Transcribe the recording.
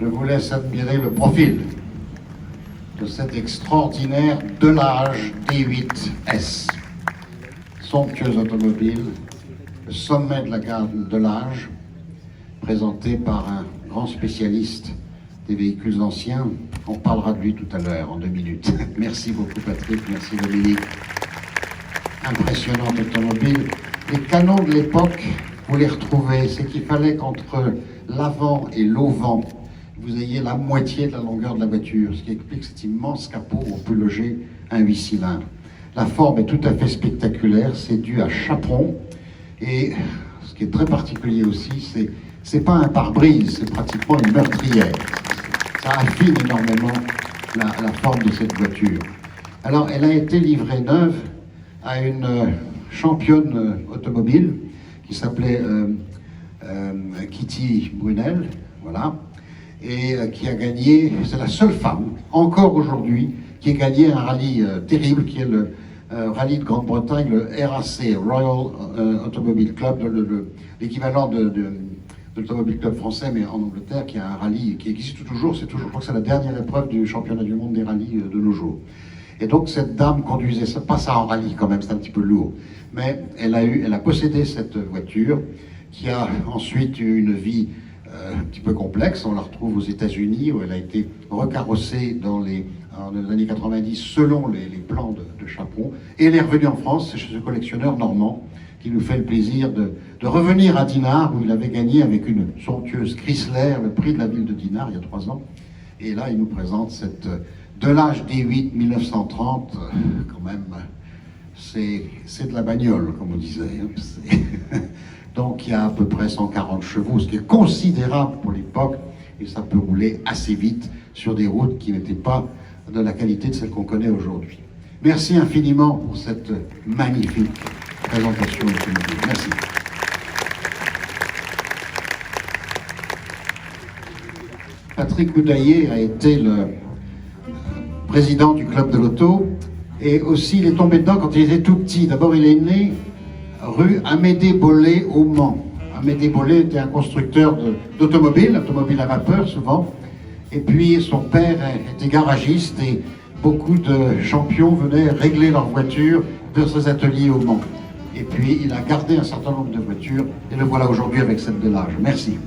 je vous laisse admirer le profil de cet extraordinaire Delage D8S. Somptueuse automobile, le sommet de la gamme Delage, présenté par un grand spécialiste des véhicules anciens. On parlera de lui tout à l'heure, en 2 minutes. Merci beaucoup Patrick, merci Dominique. Impressionnante automobile. Les canons de l'époque, vous les retrouvez, c'est qu'il fallait qu'entre l'avant et l'auvent, vous ayez la moitié de la longueur de la voiture, ce qui explique cet immense capot où on peut loger un 8 cylindres. La forme est tout à fait spectaculaire, c'est dû à chaperon, et ce qui est très particulier aussi, c'est pas un pare-brise, c'est pratiquement une meurtrière. Ça affine énormément la forme de cette voiture. Alors, elle a été livrée neuve à une championne automobile qui s'appelait Kitty Brunel, voilà, et qui a gagné, c'est la seule femme, encore aujourd'hui, qui a gagné un rallye terrible, qui est le rallye de Grande-Bretagne, le RAC, Royal Automobile Club, l'équivalent de l'Automobile Club français, mais en Angleterre, qui a un rallye qui existe toujours, je crois que c'est la dernière épreuve du championnat du monde des rallyes de nos jours. Et donc cette dame conduisait ça, pas ça en rallye quand même, c'est un petit peu lourd, mais elle a possédé cette voiture qui a ensuite eu une vie un petit peu complexe. On la retrouve aux États-Unis où elle a été recarrossée dans les années 90 selon les plans de Chaperon, et elle est revenue en France, c'est chez ce collectionneur normand qui nous fait le plaisir de revenir à Dinard où il avait gagné avec une somptueuse Chrysler le prix de la ville de Dinard il y a 3 ans, et là il nous présente cette Delage D8 1930, quand même, c'est de la bagnole, comme on disait. Donc il y a à peu près 140 chevaux, ce qui est considérable pour l'époque, et ça peut rouler assez vite sur des routes qui n'étaient pas de la qualité de celles qu'on connaît aujourd'hui. Merci infiniment pour cette magnifique présentation automobile. Merci. Patrick Houdaillé a été le président du club de l'auto, et aussi il est tombé dedans quand il était tout petit. D'abord il est né rue Amédée Bollé au Mans. Amédée Bollé était un constructeur d'automobiles, automobiles à vapeur souvent, et puis son père était garagiste et beaucoup de champions venaient régler leurs voitures dans ses ateliers au Mans. Et puis il a gardé un certain nombre de voitures, et le voilà aujourd'hui avec cette Delage. Merci.